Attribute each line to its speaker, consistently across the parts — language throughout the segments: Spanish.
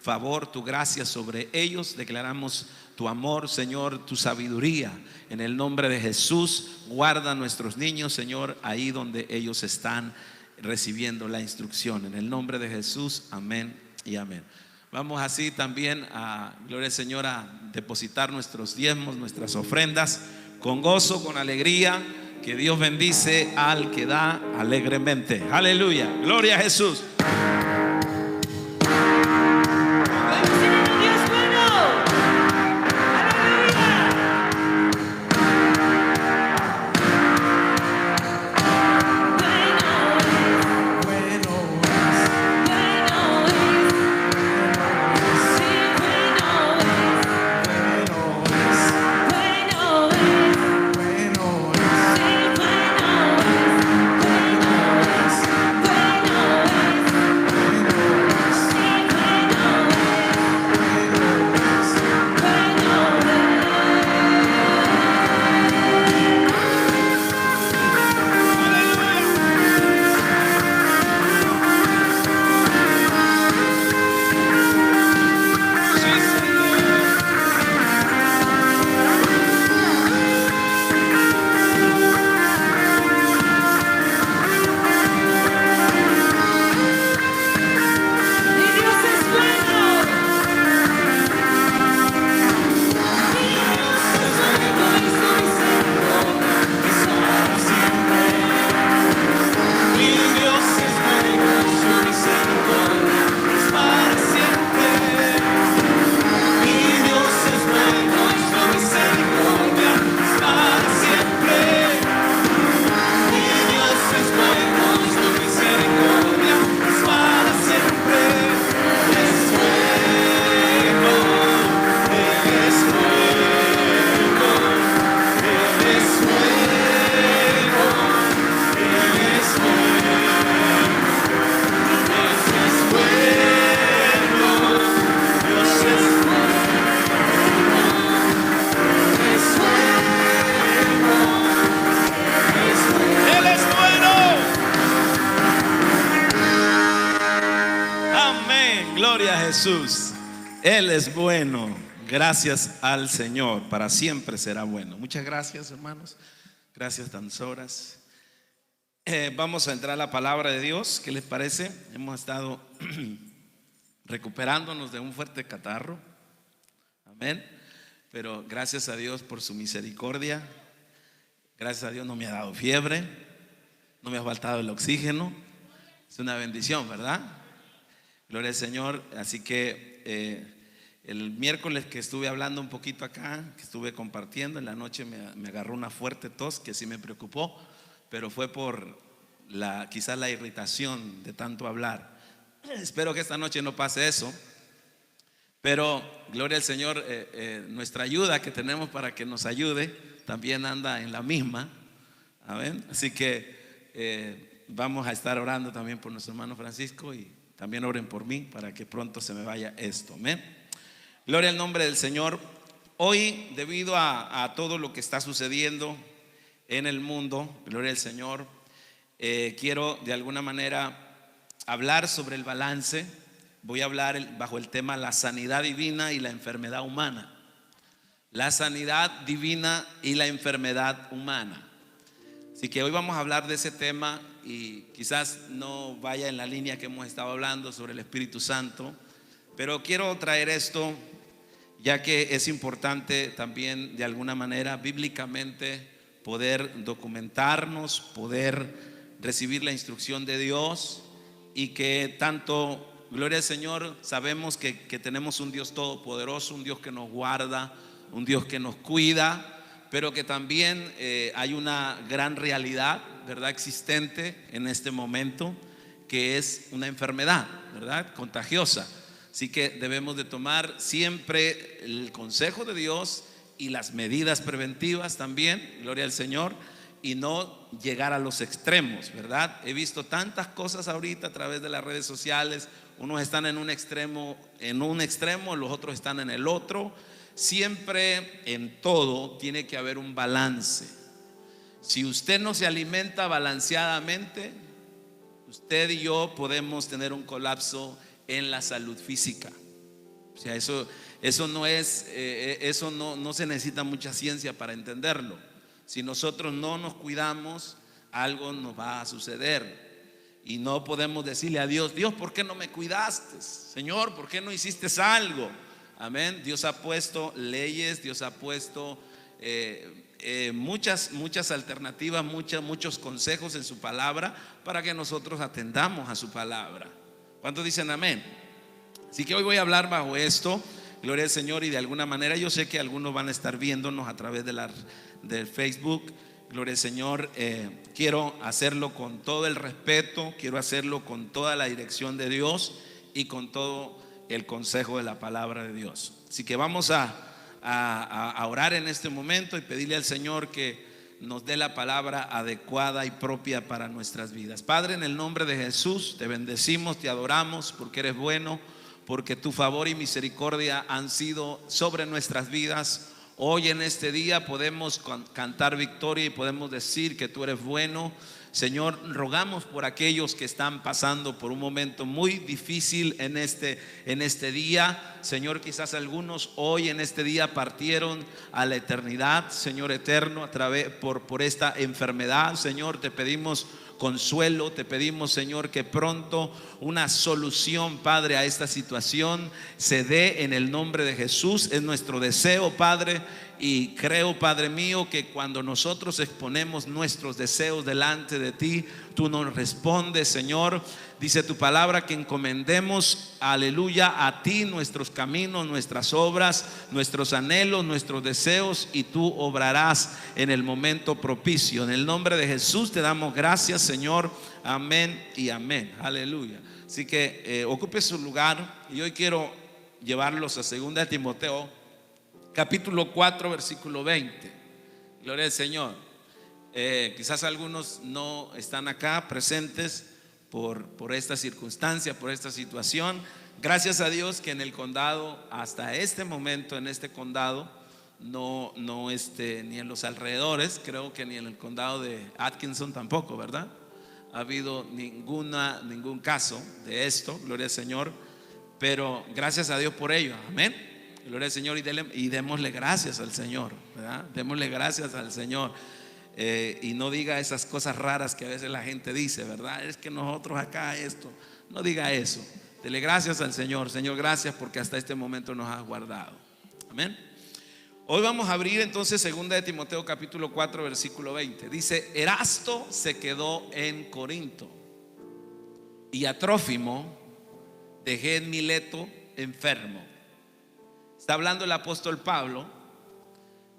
Speaker 1: favor, tu gracia sobre ellos. Declaramos tu amor, Señor, tu sabiduría. En el nombre de Jesús, guarda a nuestros niños, Señor, ahí donde ellos están recibiendo la instrucción. En el nombre de Jesús, amén y amén. Vamos así también a, gloria al Señor, a depositar nuestros diezmos, nuestras ofrendas con gozo, con alegría. Que Dios bendice al que da alegremente. Aleluya, gloria a Jesús. Jesús, Él es bueno. Gracias al Señor, para siempre será bueno. Muchas gracias, hermanos. Gracias, danzoras. Vamos a entrar a la palabra de Dios. ¿Qué les parece? Hemos estado recuperándonos de un fuerte catarro. Amén. Pero gracias a Dios por su misericordia. Gracias a Dios no me ha dado fiebre, no me ha faltado el oxígeno. Es una bendición, ¿verdad? Gloria al Señor. Así que el miércoles que estuve hablando un poquito acá, que estuve compartiendo, en la noche me agarró una fuerte tos que sí me preocupó, pero fue por quizás la irritación de tanto hablar. Espero que esta noche no pase eso. Pero gloria al Señor, nuestra ayuda que tenemos para que nos ayude también anda en la misma. Amén. Así que vamos a estar orando también por nuestro hermano Francisco, y también oren por mí para que pronto se me vaya esto. Amén. Gloria al nombre del Señor. Hoy, debido a todo lo que está sucediendo en el mundo, gloria al Señor, quiero de alguna manera hablar sobre el balance. Voy a hablar bajo el tema la sanidad divina y la enfermedad humana. La sanidad divina y la enfermedad humana. Así que hoy vamos a hablar de ese tema, y quizás no vaya en la línea que hemos estado hablando sobre el Espíritu Santo, pero quiero traer esto ya que es importante también de alguna manera bíblicamente poder documentarnos, poder recibir la instrucción de Dios, y que tanto, gloria al Señor, sabemos que tenemos un Dios todopoderoso, un Dios que nos guarda, un Dios que nos cuida, pero que también hay una gran realidad, ¿verdad?, existente en este momento, que es una enfermedad, ¿verdad?, contagiosa. Así que debemos de tomar siempre el consejo de Dios y las medidas preventivas también, gloria al Señor, y no llegar a los extremos, ¿verdad? He visto tantas cosas ahorita a través de las redes sociales. Unos están en un extremo, los otros están en el otro. Siempre en todo tiene que haber un balance. Si usted no se alimenta balanceadamente, usted y yo podemos tener un colapso en la salud física. O sea, eso no es, eso no se necesita mucha ciencia para entenderlo. Si nosotros no nos cuidamos, algo nos va a suceder. Y no podemos decirle a Dios: Dios, ¿por qué no me cuidaste? Señor, ¿por qué no hiciste algo? Amén. Dios ha puesto leyes, Dios ha puesto muchas alternativas, muchos consejos en su palabra para que nosotros atendamos a su palabra. ¿Cuántos dicen amén? Así que hoy voy a hablar bajo esto, gloria al Señor. Y de alguna manera yo sé que algunos van a estar viéndonos a través del Facebook. Gloria al Señor. Quiero hacerlo con todo el respeto, quiero hacerlo con toda la dirección de Dios y con todo el consejo de la palabra de Dios. Así que vamos a orar en este momento y pedirle al Señor que nos dé la palabra adecuada y propia para nuestras vidas. Padre, en el nombre de Jesús te bendecimos, te adoramos porque eres bueno, porque tu favor y misericordia han sido sobre nuestras vidas. Hoy en este día podemos cantar victoria y podemos decir que tú eres bueno. Señor, rogamos por aquellos que están pasando por un momento muy difícil en este día. Señor, quizás algunos hoy en este día partieron a la eternidad, Señor eterno, por esta enfermedad. Señor, te pedimos consuelo, te pedimos, Señor, que pronto una solución, Padre, a esta situación se dé en el nombre de Jesús. Es nuestro deseo, Padre, y creo, Padre mío, que cuando nosotros exponemos nuestros deseos delante de ti, tú nos respondes, Señor. Dice tu palabra que encomendemos, aleluya, a ti nuestros caminos, nuestras obras, nuestros anhelos, nuestros deseos, y tú obrarás en el momento propicio. En el nombre de Jesús te damos gracias, Señor. Amén y amén. Aleluya. Así que ocupe su lugar y hoy quiero llevarlos a 2 Timoteo capítulo 4 versículo 20. Gloria al Señor. Quizás algunos no están acá presentes por esta circunstancia, por esta situación. Gracias a Dios que en el condado, hasta este momento, en este condado, no ni en los alrededores, creo que ni en el condado de Atkinson tampoco, ¿verdad? Ha habido ningún caso de esto, gloria al Señor. Pero gracias a Dios por ello, amén. Gloria al Señor, y démosle gracias al Señor, ¿verdad? Démosle gracias al Señor. Y no diga esas cosas raras que a veces la gente dice, ¿verdad? Es que nosotros acá esto. No diga eso. Dele gracias al Señor. Señor, gracias porque hasta este momento nos has guardado. Amén. Hoy vamos a abrir entonces 2 Timoteo capítulo 4 versículo 20. Dice: Erasto se quedó en Corinto y a Trófimo dejé en Mileto enfermo. Está hablando el apóstol Pablo.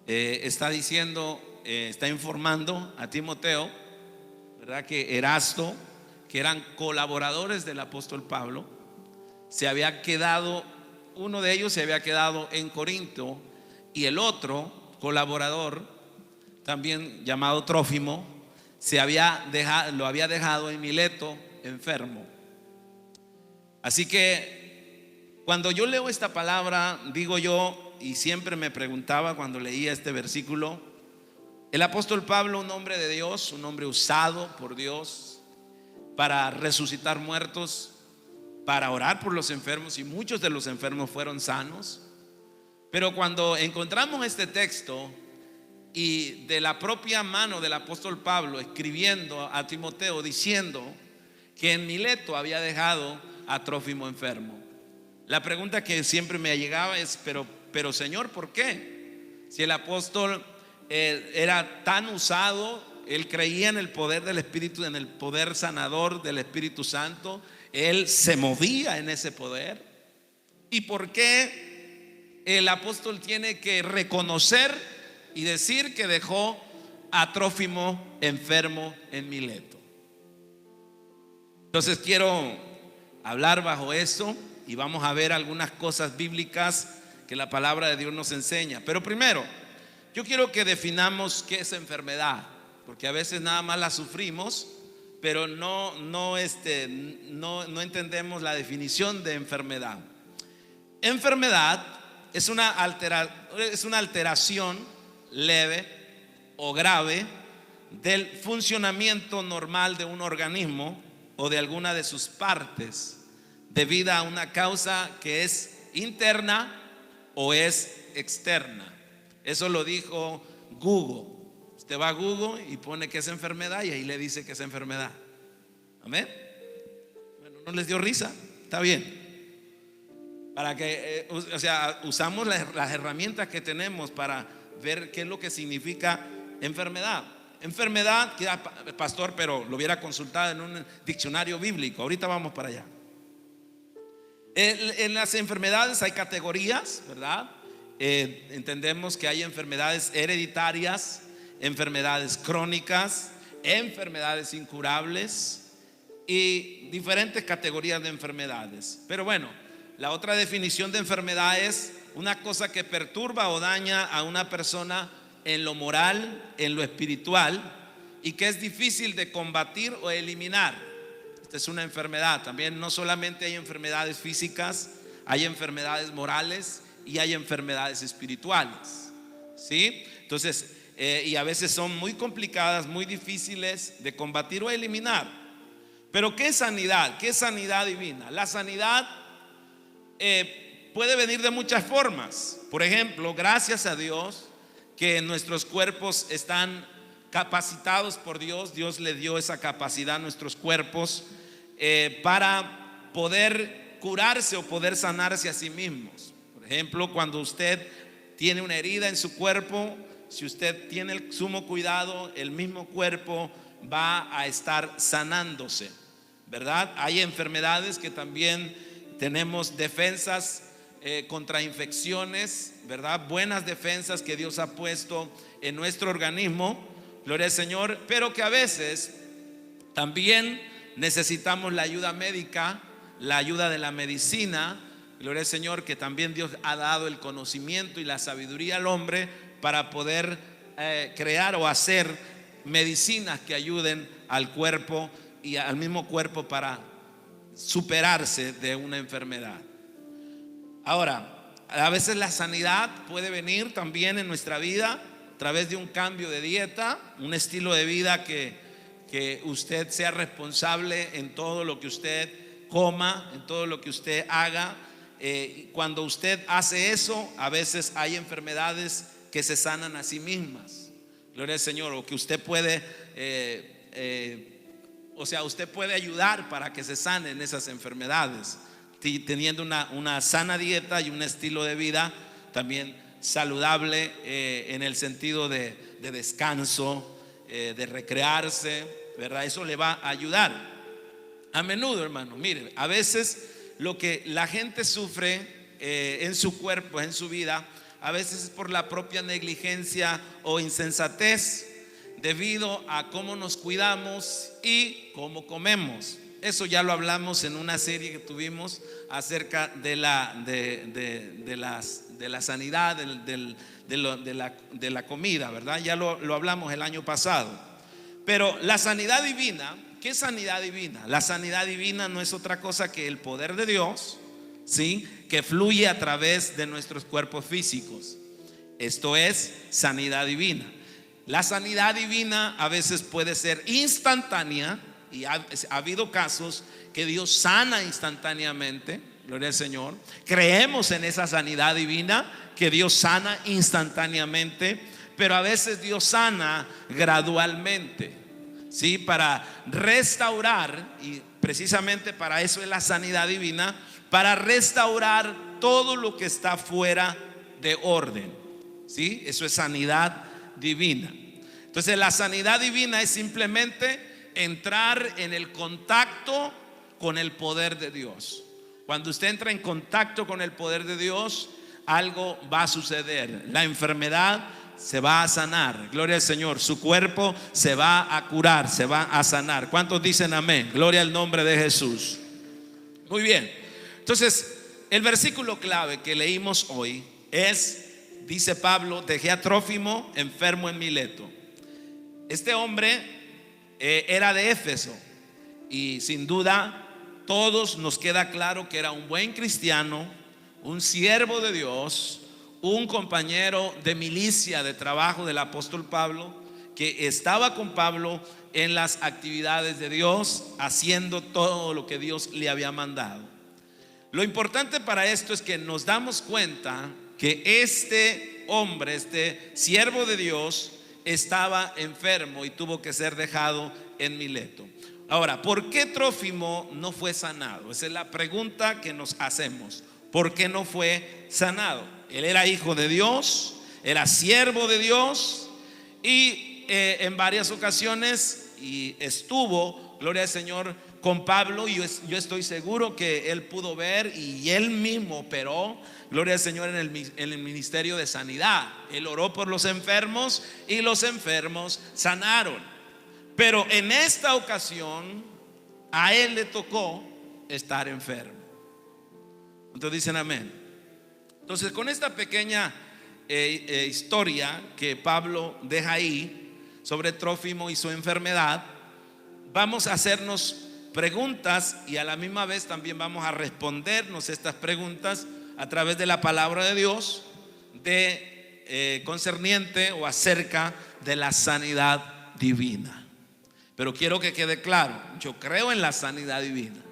Speaker 1: Está diciendo, está informando a Timoteo, ¿verdad? Que Erasto, que eran colaboradores del apóstol Pablo, uno de ellos se había quedado en Corinto, y el otro colaborador, también llamado Trófimo, lo había dejado en Mileto enfermo. Así que cuando yo leo esta palabra, digo yo, y siempre me preguntaba cuando leía este versículo, el apóstol Pablo, un hombre de Dios, un hombre usado por Dios para resucitar muertos, para orar por los enfermos, y muchos de los enfermos fueron sanos. Pero cuando encontramos este texto y de la propia mano del apóstol Pablo escribiendo a Timoteo diciendo que en Mileto había dejado a Trófimo enfermo, la pregunta que siempre me llegaba es: pero Señor, ¿por qué? Si el apóstol era tan usado, él creía en el poder del Espíritu, en el poder sanador del Espíritu Santo, él se movía en ese poder. ¿Y por qué el apóstol tiene que reconocer y decir que dejó a Trófimo enfermo en Mileto? Entonces quiero hablar bajo eso y vamos a ver algunas cosas bíblicas que la palabra de Dios nos enseña. Pero primero, yo quiero que definamos qué es enfermedad, porque a veces nada más la sufrimos, pero no entendemos la definición de enfermedad. Enfermedad es una alteración leve o grave del funcionamiento normal de un organismo o de alguna de sus partes, debido a una causa que es interna o es externa. Eso lo dijo Google. Usted va a Google y pone que es enfermedad y ahí le dice que es enfermedad. Amén. Bueno, no les dio risa, está bien. Para que, usamos las herramientas que tenemos para ver qué es lo que significa enfermedad. Enfermedad, pastor, pero lo hubiera consultado en un diccionario bíblico. Ahorita vamos para allá. En las enfermedades hay categorías, ¿verdad? Entendemos que hay enfermedades hereditarias, enfermedades crónicas, enfermedades incurables y diferentes categorías de enfermedades. Pero bueno, la otra definición de enfermedad es una cosa que perturba o daña a una persona en lo moral, en lo espiritual, y que es difícil de combatir o eliminar. Esta es una enfermedad. También no solamente hay enfermedades físicas, hay enfermedades morales y hay enfermedades espirituales, ¿sí? Entonces, y a veces son muy complicadas, muy difíciles de combatir o eliminar. Pero ¿qué es sanidad? ¿Qué es sanidad divina? La sanidad puede venir de muchas formas. Por ejemplo, gracias a Dios que nuestros cuerpos están capacitados por Dios. Dios le dio esa capacidad a nuestros cuerpos para poder curarse o poder sanarse a sí mismos. Por ejemplo, cuando usted tiene una herida en su cuerpo, si usted tiene el sumo cuidado, el mismo cuerpo va a estar sanándose, ¿verdad? Hay enfermedades que también tenemos defensas contra infecciones, ¿verdad? Buenas defensas que Dios ha puesto en nuestro organismo, gloria al Señor, pero que a veces también necesitamos la ayuda médica, la ayuda de la medicina, gloria al Señor, que también Dios ha dado el conocimiento y la sabiduría al hombre para poder crear o hacer medicinas que ayuden al cuerpo y al mismo cuerpo para superarse de una enfermedad. Ahora, a veces la sanidad puede venir también en nuestra vida a través de un cambio de dieta, un estilo de vida que usted sea responsable en todo lo que usted coma, en todo lo que usted haga. Cuando usted hace eso, a veces hay enfermedades que se sanan a sí mismas, gloria al Señor, o que usted puede usted puede ayudar para que se sanen esas enfermedades, teniendo una sana dieta y un estilo de vida también saludable, en el sentido de descanso, de recrearse, ¿verdad? Eso le va a ayudar. A menudo, hermano, mire, a veces lo que la gente sufre en su cuerpo, en su vida, a veces es por la propia negligencia o insensatez, debido a cómo nos cuidamos y cómo comemos. Eso ya lo hablamos en una serie que tuvimos acerca de la sanidad de la comida, ¿verdad? Ya lo hablamos el año pasado. Pero la sanidad divina, ¿qué es sanidad divina? La sanidad divina no es otra cosa que el poder de Dios, ¿sí?, que fluye a través de nuestros cuerpos físicos. Esto es sanidad divina. La sanidad divina a veces puede ser instantánea, y ha habido casos que Dios sana instantáneamente, gloria al Señor. Creemos en esa sanidad divina, que Dios sana instantáneamente, pero a veces Dios sana gradualmente, ¿sí?, para restaurar, y precisamente para eso es la sanidad divina, para restaurar todo lo que está fuera de orden, ¿sí? Eso es sanidad divina. Entonces la sanidad divina es simplemente entrar en el contacto con el poder de Dios. Cuando usted entra en contacto con el poder de Dios, algo va a suceder. La enfermedad se va a sanar, gloria al Señor. Su cuerpo se va a curar, se va a sanar. ¿Cuántos dicen amén? Gloria al nombre de Jesús. Muy bien. Entonces, el versículo clave que leímos hoy dice Pablo: dejé a Trófimo enfermo en Mileto. Este hombre era de Éfeso, y sin duda todos nos queda claro que era un buen cristiano, un siervo de Dios, un compañero de milicia, de trabajo del apóstol Pablo, que estaba con Pablo en las actividades de Dios, haciendo todo lo que Dios le había mandado. Lo importante para esto es que nos damos cuenta que este hombre, este siervo de Dios, estaba enfermo y tuvo que ser dejado en Mileto. Ahora, ¿por qué Trófimo no fue sanado? Esa es la pregunta que nos hacemos. ¿Por qué no fue sanado? Él era hijo de Dios, era siervo de Dios y en varias ocasiones y estuvo, gloria al Señor, con Pablo. Y yo estoy seguro que él pudo ver y él mismo operó, gloria al Señor, en el ministerio de sanidad. Él oró por los enfermos y los enfermos sanaron. Pero en esta ocasión a él le tocó estar enfermo. Entonces dicen amén. Entonces, con esta pequeña historia que Pablo deja ahí sobre Trófimo y su enfermedad, vamos a hacernos preguntas y a la misma vez también vamos a respondernos estas preguntas a través de la palabra de Dios concerniente o acerca de la sanidad divina. Pero quiero que quede claro, yo creo en la sanidad divina.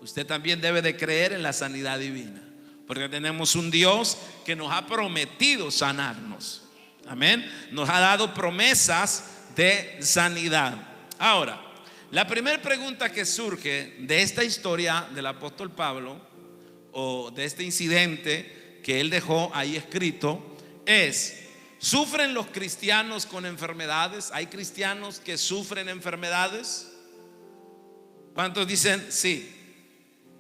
Speaker 1: Usted también debe de creer en la sanidad divina, porque tenemos un Dios que nos ha prometido sanarnos. Amén. Nos ha dado promesas de sanidad. Ahora, la primera pregunta que surge de esta historia del apóstol Pablo, o de este incidente que él dejó ahí escrito, es: ¿sufren los cristianos con enfermedades? ¿Hay cristianos que sufren enfermedades? ¿Cuántos dicen sí?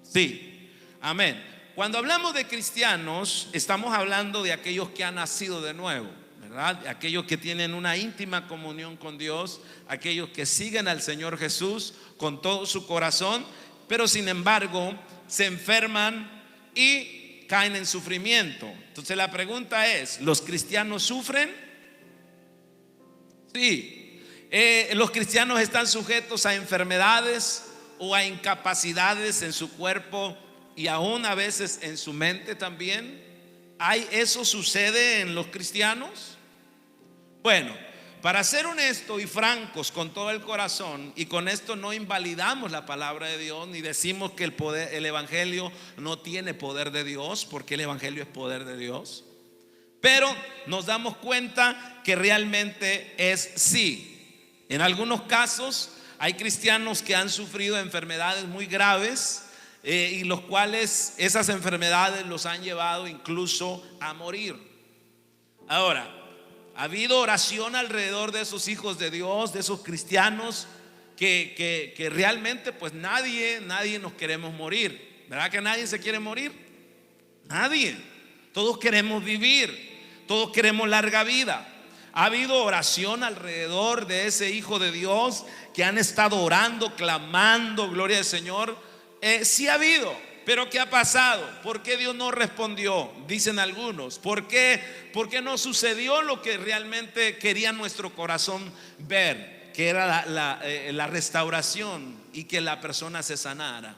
Speaker 1: Sí, amén. Cuando hablamos de cristianos, estamos hablando de aquellos que han nacido de nuevo, ¿verdad? Aquellos que tienen una íntima comunión con Dios, aquellos que siguen al Señor Jesús con todo su corazón, pero sin embargo se enferman y caen en sufrimiento. Entonces la pregunta es: ¿los cristianos sufren? Sí. ¿Los cristianos están sujetos a enfermedades o a incapacidades en su cuerpo y aún a veces en su mente también? ¿Eso sucede en los cristianos? Bueno, para ser honestos y francos con todo el corazón, y con esto no invalidamos la palabra de Dios ni decimos que el evangelio no tiene poder de Dios, porque el evangelio es poder de Dios, pero nos damos cuenta que realmente es sí. En algunos casos hay cristianos que han sufrido enfermedades muy graves, y los cuales esas enfermedades los han llevado incluso a morir. Ahora, ha habido oración alrededor de esos hijos de Dios, de esos cristianos que realmente pues nadie nos queremos morir. ¿Verdad que nadie se quiere morir? Nadie. Todos queremos vivir, todos queremos larga vida. Ha habido oración alrededor de ese hijo de Dios que han estado orando, clamando, gloria al Señor. Sí ha habido, pero ¿qué ha pasado? ¿Por qué Dios no respondió? Dicen algunos. ¿Por qué no sucedió lo que realmente quería nuestro corazón ver? Que era la restauración y que la persona se sanara.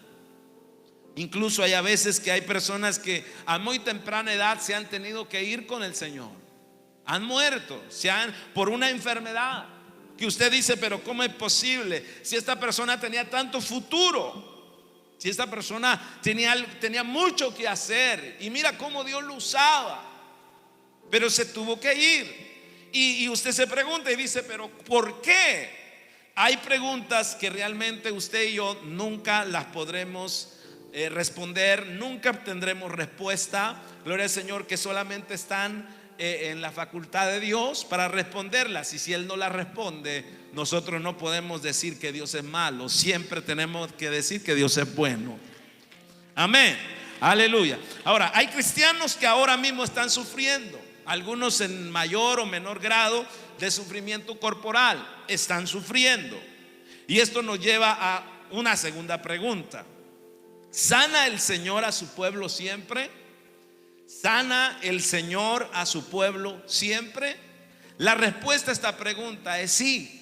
Speaker 1: Incluso hay a veces que hay personas que a muy temprana edad se han tenido que ir con el Señor. Han muerto, por una enfermedad que usted dice: pero ¿cómo es posible? Si esta persona tenía tanto futuro, si esta persona tenía mucho que hacer, y mira cómo Dios lo usaba, pero se tuvo que ir. Y usted se pregunta y dice: pero ¿por qué? Hay preguntas que realmente usted y yo nunca las podremos responder, nunca obtendremos respuesta. Gloria al Señor, que solamente están en la facultad de Dios para responderlas. Y si Él no las responde, nosotros no podemos decir que Dios es malo. Siempre tenemos que decir que Dios es bueno. Amén, aleluya. Ahora, hay cristianos que ahora mismo están sufriendo, algunos en mayor o menor grado de sufrimiento corporal, están sufriendo. Y esto nos lleva a una segunda pregunta: ¿sana el Señor a su pueblo siempre? ¿Sana el Señor a su pueblo siempre? La respuesta a esta pregunta es sí.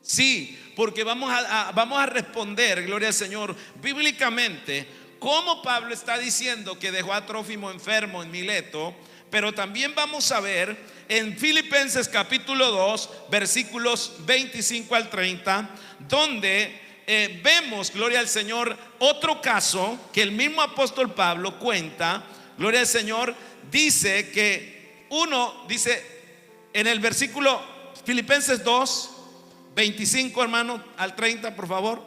Speaker 1: Sí, porque vamos a responder, gloria al Señor, bíblicamente, como Pablo está diciendo que dejó a Trófimo enfermo en Mileto. Pero también vamos a ver en Filipenses capítulo 2 versículos 25 al 30, donde vemos, gloria al Señor, otro caso que el mismo apóstol Pablo cuenta, gloria al Señor, dice que dice en el versículo Filipenses 2, 25, hermano, al 30, por favor.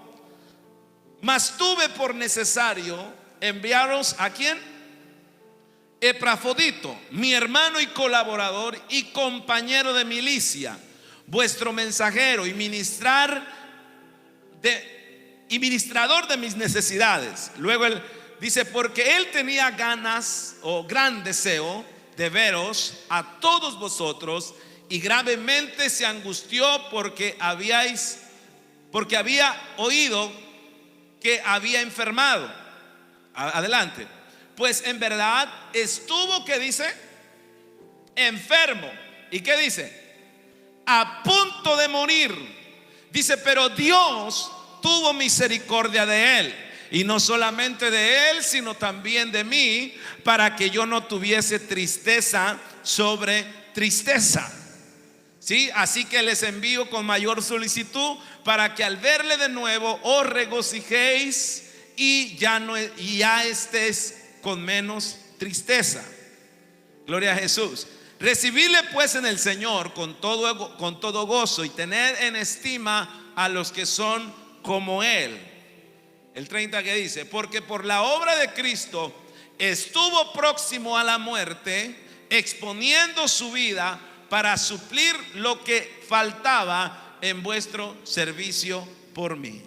Speaker 1: Mas tuve por necesario enviaros ¿a quién? Epafrodito, mi hermano y colaborador y compañero de milicia, vuestro mensajero y ministrador de mis necesidades. Luego él dice, porque él tenía ganas o gran deseo de veros a todos vosotros, y gravemente se angustió porque había oído que había enfermado. Adelante. Pues en verdad estuvo, ¿qué dice? Enfermo. ¿Y qué dice? A punto de morir. Dice, pero Dios tuvo misericordia de él, y no solamente de él, sino también de mí, para que yo no tuviese tristeza sobre tristeza. ¿Sí? Así que les envío con mayor solicitud, para que al verle de nuevo os regocijéis y ya estés con menos tristeza. Gloria a Jesús. Recibidle pues en el Señor con todo gozo, y tener en estima a los que son como él. El 30 que dice, porque por la obra de Cristo estuvo próximo a la muerte, exponiendo su vida para suplir lo que faltaba en vuestro servicio por mí.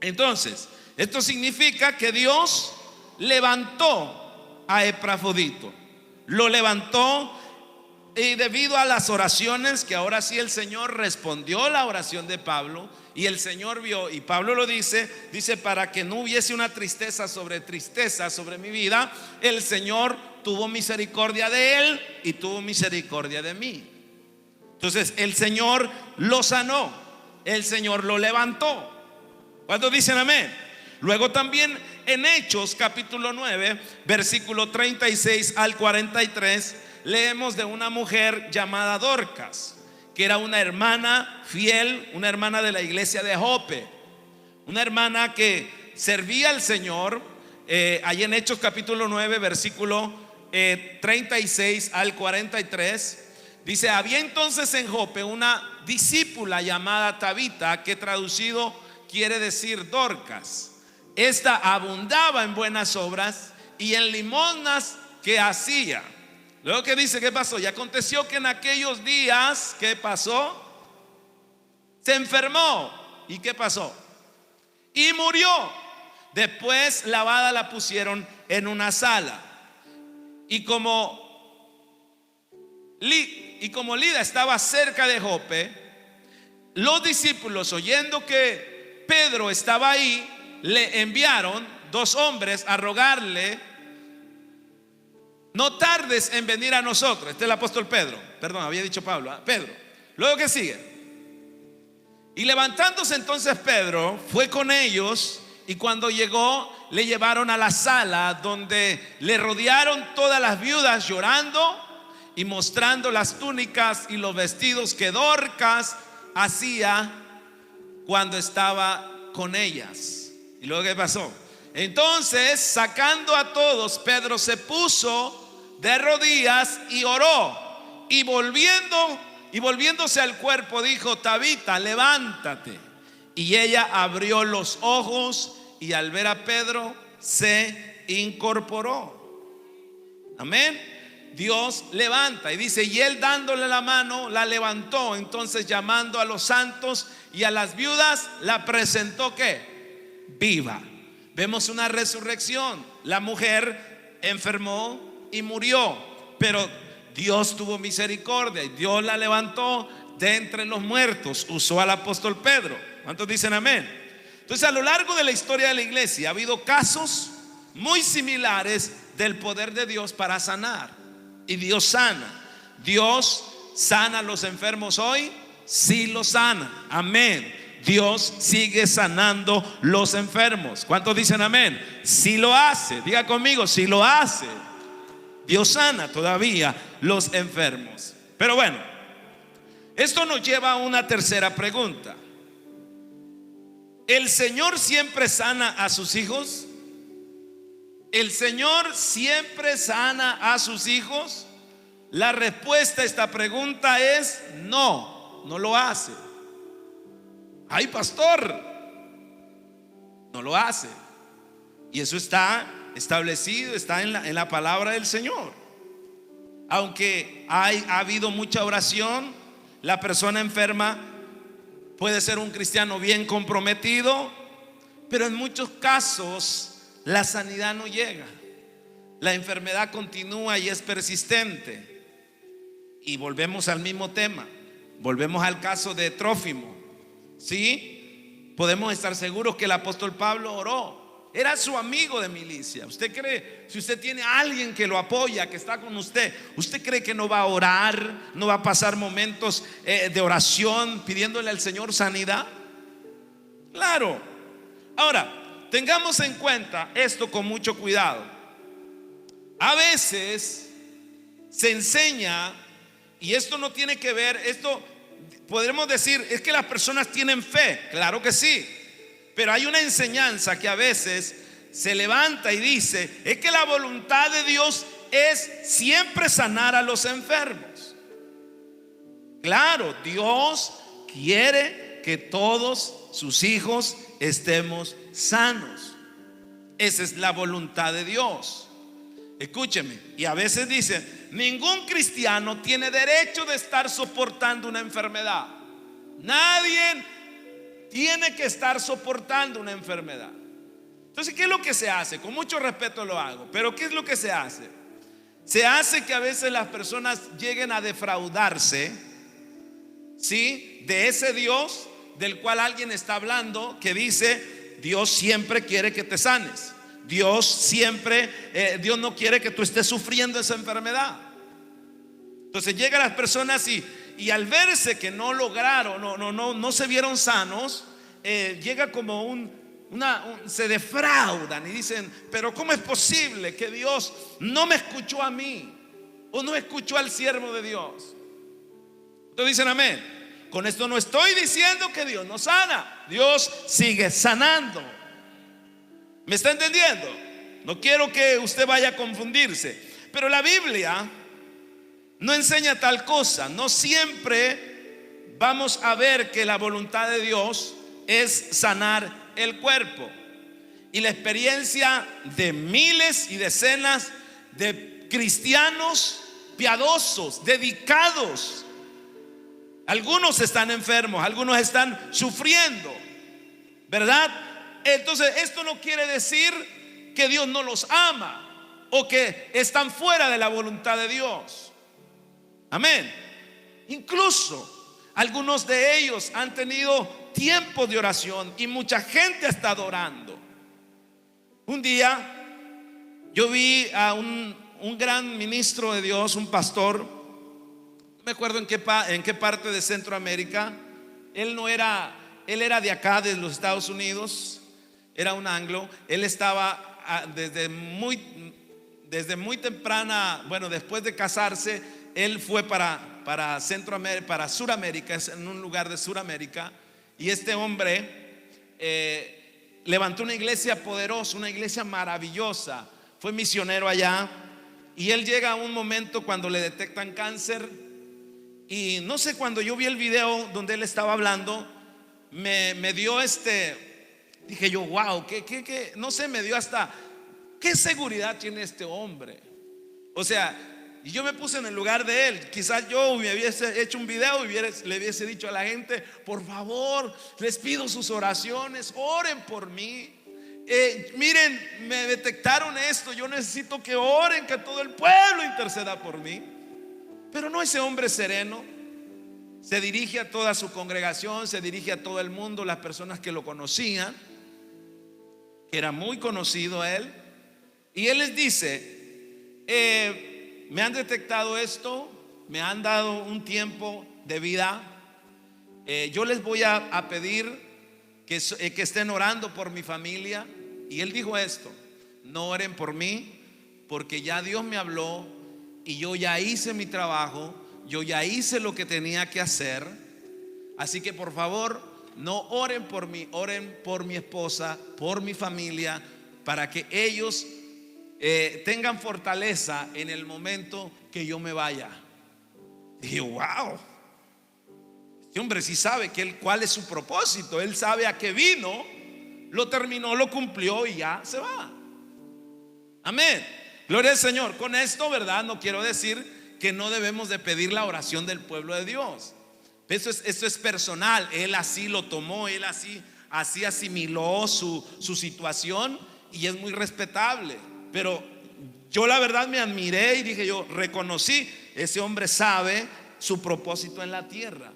Speaker 1: Entonces, esto significa que Dios levantó a Epafrodito. Lo levantó, y debido a las oraciones, que ahora sí el Señor respondió la oración de Pablo, y el Señor vio, y Pablo lo dice para que no hubiese una tristeza sobre mi vida, el Señor tuvo misericordia de él y tuvo misericordia de mí. Entonces el Señor lo sanó, el Señor lo levantó. ¿Cuántos dicen amén? Luego también en Hechos capítulo 9, versículo 36 al 43, leemos de una mujer llamada Dorcas, que era una hermana fiel, una hermana de la iglesia de Jope, una hermana que servía al Señor. Allí en Hechos capítulo 9, versículo 36 al 43, dice: había entonces en Jope una discípula llamada Tabita, que traducido quiere decir Dorcas. Esta abundaba en buenas obras y en limosnas que hacía. Luego que dice, ¿qué pasó? Y aconteció que en aquellos días, ¿qué pasó? Se enfermó. ¿Y qué pasó? Y murió. Después lavada la pusieron en una sala. Y como Lida estaba cerca de Jope, los discípulos, oyendo que Pedro estaba ahí, le enviaron 2 hombres a rogarle: no tardes en venir a nosotros. Este es el apóstol Pedro, perdón, había dicho Pablo, Pedro. Luego que sigue: y levantándose entonces Pedro fue con ellos, y cuando llegó le llevaron a la sala, donde le rodearon todas las viudas llorando y mostrando las túnicas y los vestidos que Dorcas hacía cuando estaba con ellas. ¿Y luego qué pasó? Entonces, sacando a todos, Pedro se puso de rodillas y oró, y volviéndose al cuerpo dijo: Tabita, levántate. Y ella abrió los ojos, y al ver a Pedro se incorporó. Amén. Dios levanta, y dice: y él dándole la mano la levantó. Entonces, llamando a los santos y a las viudas, la presentó ¿qué? Viva. Vemos una resurrección. La mujer enfermó y murió, pero Dios tuvo misericordia y Dios la levantó de entre los muertos. Usó al apóstol Pedro. ¿Cuántos dicen amén? Entonces, a lo largo de la historia de la iglesia ha habido casos muy similares del poder de Dios para sanar. Y Dios sana. Dios sana a los enfermos hoy. Sí los sana. Amén. Dios sigue sanando los enfermos. ¿Cuántos dicen amén? Sí lo hace. Diga conmigo, sí lo hace. Dios sana todavía los enfermos. Pero bueno, esto nos lleva a una tercera pregunta. ¿El Señor siempre sana a sus hijos? ¿El Señor siempre sana a sus hijos? La respuesta a esta pregunta es no, no lo hace. Ay, pastor, no lo hace. Y eso está establecido, está en la palabra del Señor. Aunque ha habido mucha oración, la persona enferma puede ser un cristiano bien comprometido, pero en muchos casos la sanidad no llega. La enfermedad continúa y es persistente. Y volvemos al mismo tema. Volvemos al caso de Trófimo. ¿Sí? Podemos estar seguros que el apóstol Pablo oró. Era su amigo de milicia. ¿Usted cree, si usted tiene a alguien que lo apoya, que está con usted, usted cree que no va a orar, no va a pasar momentos de oración pidiéndole al Señor sanidad? Claro. Ahora, tengamos en cuenta esto con mucho cuidado. A veces se enseña, y esto no tiene que ver, esto podremos decir, es que las personas tienen fe. Claro que sí. Pero hay una enseñanza que a veces se levanta y dice, es que la voluntad de Dios es siempre sanar a los enfermos. Claro, Dios quiere que todos sus hijos estemos sanos. Esa es la voluntad de Dios. Escúcheme, y a veces dicen, ningún cristiano tiene derecho de estar soportando una enfermedad. Nadie tiene que estar soportando una enfermedad. Entonces, ¿qué es lo que se hace? Con mucho respeto lo hago, pero ¿qué es lo que se hace? Se hace que a veces las personas lleguen a defraudarse, ¿sí?, de ese Dios del cual alguien está hablando, que dice, Dios siempre quiere que te sanes. Dios siempre, Dios no quiere que tú estés sufriendo esa enfermedad. Entonces llegan las personas y al verse que no lograron, no se vieron sanos, llega como se defraudan y dicen, pero ¿cómo es posible que Dios no me escuchó a mí o no escuchó al siervo de Dios? Entonces dicen amén. Con esto no estoy diciendo que Dios no sana. Dios sigue sanando. ¿Me está entendiendo? No quiero que usted vaya a confundirse, pero la Biblia no enseña tal cosa. No siempre vamos a ver que la voluntad de Dios es sanar el cuerpo. Y la experiencia de miles y decenas de cristianos piadosos, dedicados, algunos están enfermos, algunos están sufriendo, ¿verdad? Entonces esto no quiere decir que Dios no los ama o que están fuera de la voluntad de Dios. Amén. Incluso algunos de ellos han tenido tiempos de oración y mucha gente ha estado orando. Un día yo vi a un gran ministro de Dios, un pastor, no me acuerdo en qué parte de Centroamérica. Él era de acá, de los Estados Unidos, era un anglo. Él estaba desde muy temprana, bueno, después de casarse, él fue para Centroamérica, para Suramérica, en un lugar de Suramérica. Y este hombre levantó una iglesia poderosa, una iglesia maravillosa. Fue misionero allá. Y él llega a un momento cuando le detectan cáncer. Y no sé, cuando yo vi el video donde él estaba hablando, me dio dije yo, wow, que no sé, me dio hasta, ¿qué seguridad tiene este hombre? O sea, y yo me puse en el lugar de él. Quizás yo me hubiese hecho un video y le hubiese dicho a la gente, por favor, les pido sus oraciones, oren por mí. Miren, me detectaron esto, yo necesito que oren, que todo el pueblo interceda por mí. Pero no, ese hombre sereno se dirige a toda su congregación, se dirige a todo el mundo, las personas que lo conocían, que era muy conocido a él, y él les dice, me han detectado esto, me han dado un tiempo de vida, yo les voy a pedir que estén orando por mi familia. Y él dijo esto: no oren por mí, porque ya Dios me habló y yo ya hice mi trabajo, yo ya hice lo que tenía que hacer. Así que por favor, no oren por mí, oren por mi esposa, por mi familia, para que ellos tengan fortaleza en el momento que yo me vaya. Dije, wow, este hombre sí sabe cuál es su propósito. Él sabe a qué vino, lo terminó, lo cumplió y ya se va. Amén. Gloria al Señor. Con esto, ¿verdad? No quiero decir que no debemos de pedir la oración del pueblo de Dios. Esto es personal. Él así lo tomó, él así asimiló su situación y es muy respetable. Pero yo la verdad me admiré y dije, yo reconocí, ese hombre sabe su propósito en la tierra.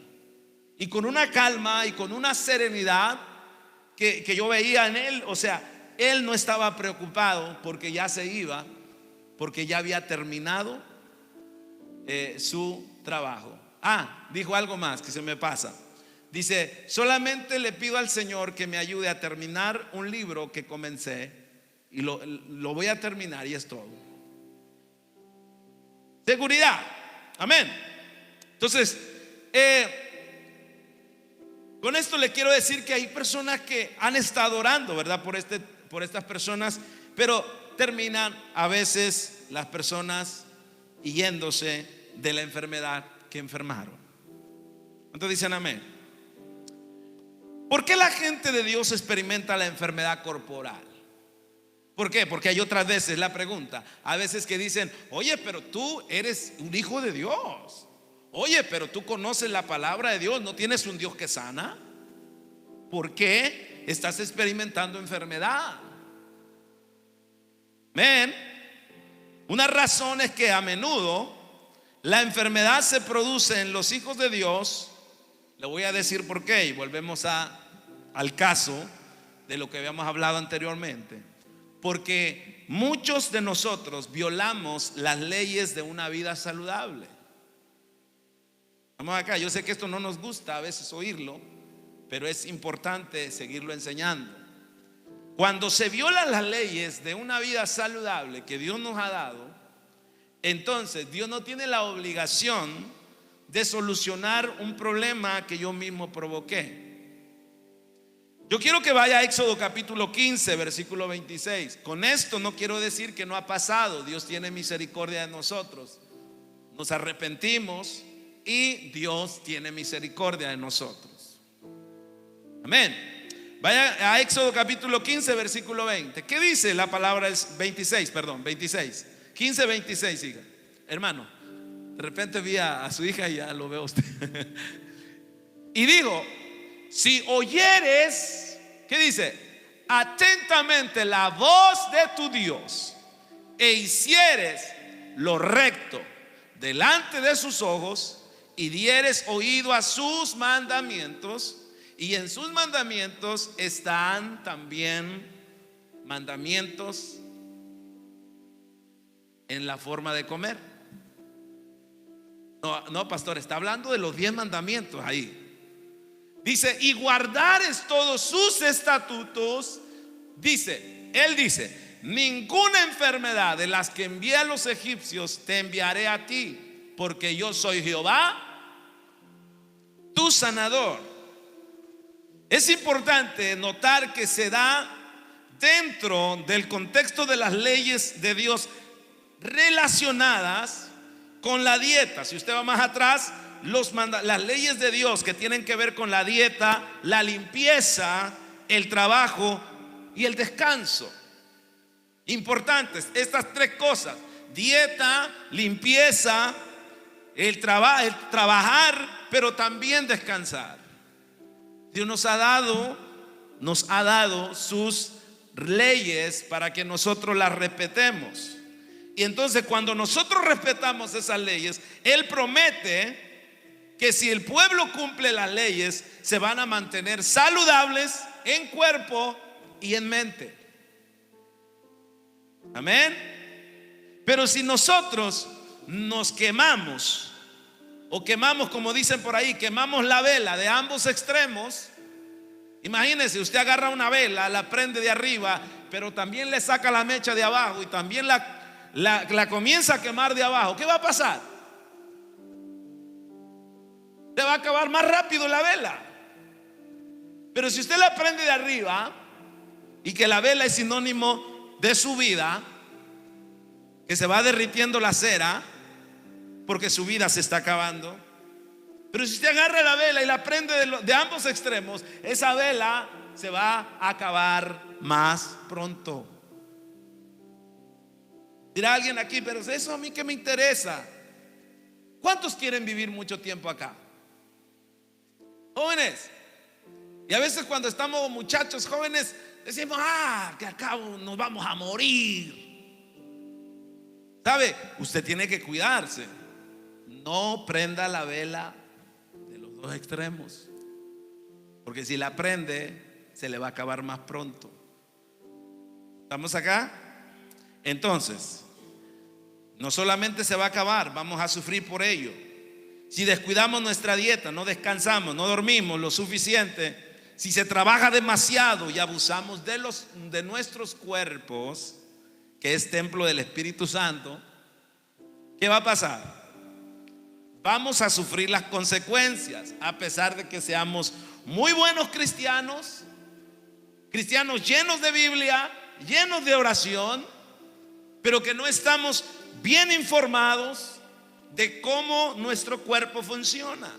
Speaker 1: Y con una calma y con una serenidad que yo veía en él, o sea, él no estaba preocupado porque ya se iba, porque ya había terminado su trabajo. Dijo algo más que se me pasa. Dice, solamente le pido al Señor que me ayude a terminar un libro que comencé y lo voy a terminar y es todo. Seguridad. Amén. Entonces, con esto le quiero decir que hay personas que han estado orando, ¿verdad? Por estas personas, pero terminan a veces las personas yéndose de la enfermedad que enfermaron. ¿Cuántos dicen amén? ¿Por qué la gente de Dios experimenta la enfermedad corporal? ¿Por qué? Porque hay otras veces la pregunta, a veces que dicen, oye, pero tú eres un hijo de Dios. Oye, pero tú conoces la palabra de Dios, ¿no tienes un Dios que sana? ¿Por qué estás experimentando enfermedad? Amén. Una razón es que a menudo la enfermedad se produce en los hijos de Dios. Le voy a decir por qué y volvemos al caso de lo que habíamos hablado anteriormente. Porque muchos de nosotros violamos las leyes de una vida saludable. Vamos acá, yo sé que esto no nos gusta a veces oírlo, pero es importante seguirlo enseñando. Cuando se violan las leyes de una vida saludable que Dios nos ha dado, entonces Dios no tiene la obligación de solucionar un problema que yo mismo provoqué. Yo quiero que vaya a Éxodo capítulo 15, versículo 26. Con esto no quiero decir que no ha pasado. Dios tiene misericordia de nosotros. Nos arrepentimos y Dios tiene misericordia de nosotros. Amén. Vaya a Éxodo capítulo 15, versículo 20. ¿Qué dice la palabra? 26, perdón, 26. 15, 26, hija. Hermano, de repente vi a su hija y ya lo veo a usted. Y dijo, si oyeres, ¿qué dice? Atentamente la voz de tu Dios e hicieres lo recto delante de sus ojos y dieres oído a sus mandamientos, y en sus mandamientos están también mandamientos en la forma de comer. No, pastor, está hablando de los 10 mandamientos ahí. Dice, y guardares todos sus estatutos. Él dice, ninguna enfermedad de las que envié a los egipcios te enviaré a ti, porque yo soy Jehová, tu sanador. Es importante notar que se da dentro del contexto de las leyes de Dios relacionadas con la dieta. Si usted va más atrás, las leyes de Dios que tienen que ver con la dieta, la limpieza, el trabajo y el descanso. Importantes estas 3 cosas: dieta, limpieza, el trabajar, pero también descansar. Dios nos ha dado sus leyes para que nosotros las respetemos. Y entonces cuando nosotros respetamos esas leyes, Él promete que si el pueblo cumple las leyes, se van a mantener saludables en cuerpo y en mente. Amén. Pero si nosotros nos quemamos, o quemamos, como dicen por ahí, quemamos la vela de ambos extremos. Imagínense, usted agarra una vela, la prende de arriba, pero también le saca la mecha de abajo y también la comienza a quemar de abajo. ¿Qué va a pasar? Se va a acabar más rápido la vela. Pero si usted la prende de arriba y que la vela es sinónimo de su vida, que se va derritiendo la cera porque su vida se está acabando. Pero si usted agarra la vela y la prende de ambos extremos, esa vela se va a acabar más pronto. Dirá alguien aquí, pero eso a mí qué me interesa. ¿Cuántos quieren vivir mucho tiempo acá? Jóvenes. Y a veces cuando estamos muchachos jóvenes decimos, que al cabo nos vamos a morir. ¿Sabe? Usted tiene que cuidarse. No prenda la vela de los dos extremos, porque si la prende se le va a acabar más pronto. ¿Estamos acá? Entonces, no solamente se va a acabar, vamos a sufrir por ello. Si descuidamos nuestra dieta, no descansamos, no dormimos lo suficiente, si se trabaja demasiado y abusamos de nuestros cuerpos, que es templo del Espíritu Santo, ¿qué va a pasar? Vamos a sufrir las consecuencias, a pesar de que seamos muy buenos cristianos, cristianos llenos de Biblia, llenos de oración, pero que no estamos bien informados de cómo nuestro cuerpo funciona.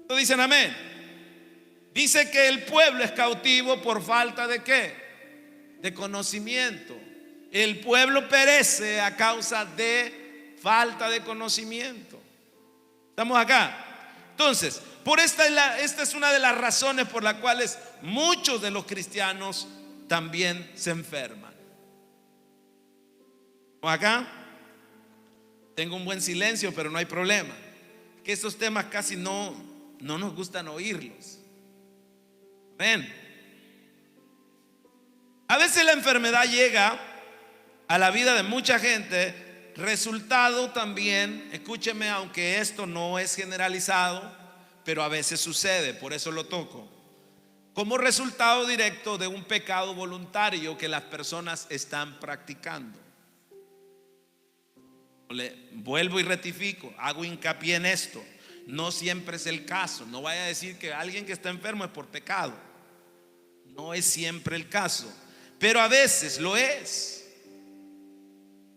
Speaker 1: ¿Entonces dicen amén? Dice que el pueblo es cautivo por falta de ¿qué? De conocimiento. El pueblo perece a causa de falta de conocimiento. ¿Estamos acá? Entonces, esta es una de las razones por las cuales muchos de los cristianos también se enferman. ¿Estamos acá? Tengo un buen silencio, pero no hay problema. Que estos temas casi no nos gustan oírlos. Amén. A veces la enfermedad llega a la vida de mucha gente, resultado también, escúcheme, aunque esto no es generalizado, pero a veces sucede, por eso lo toco, como resultado directo de un pecado voluntario que las personas están practicando. Vuelvo y rectifico, hago hincapié en esto. No siempre es el caso. No vaya a decir que alguien que está enfermo es por pecado. No es siempre el caso, pero a veces lo es.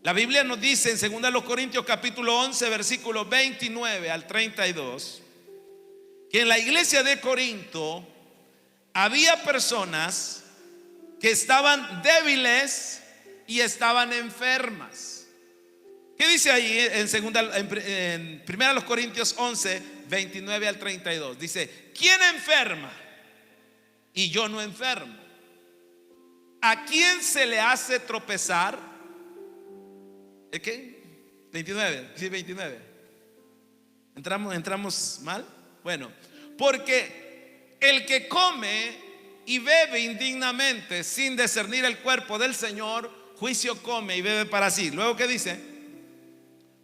Speaker 1: La Biblia nos dice en 2 Corintios capítulo 11 versículos 29 al 32 que en la iglesia de Corinto había personas que estaban débiles y estaban enfermas. ¿Qué dice ahí en 1 Corintios 11 29 al 32? Dice: ¿quién enferma y yo no enfermo? ¿A quién se le hace tropezar? ¿El qué? 29, sí, 29. ¿Entramos mal? Bueno, porque el que come y bebe indignamente sin discernir el cuerpo del Señor, juicio come y bebe para sí. Luego, ¿qué dice?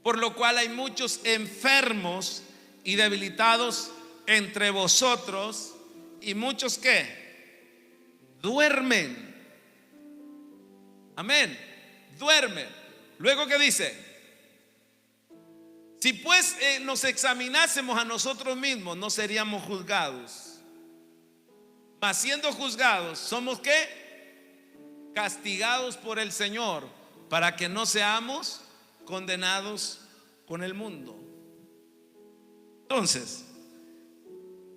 Speaker 1: Por lo cual hay muchos enfermos y debilitados entre vosotros, y muchos ¿qué? Duermen. Amén. Duermen. Luego, ¿qué dice? Si pues nos examinásemos a nosotros mismos, no seríamos juzgados. Mas siendo juzgados, ¿somos qué? Castigados por el Señor, para que no seamos condenados con el mundo. Entonces,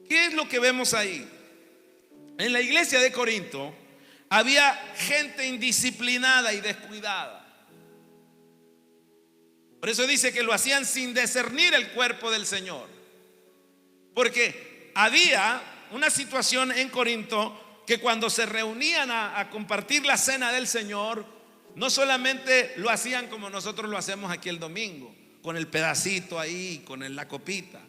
Speaker 1: ¿qué es lo que vemos ahí? En la iglesia de Corinto había gente indisciplinada y descuidada. Por eso dice que lo hacían sin discernir el cuerpo del Señor. Porque había una situación en Corinto que cuando se reunían a compartir la cena del Señor, no solamente lo hacían como nosotros lo hacemos aquí el domingo, con el pedacito ahí, con la copita.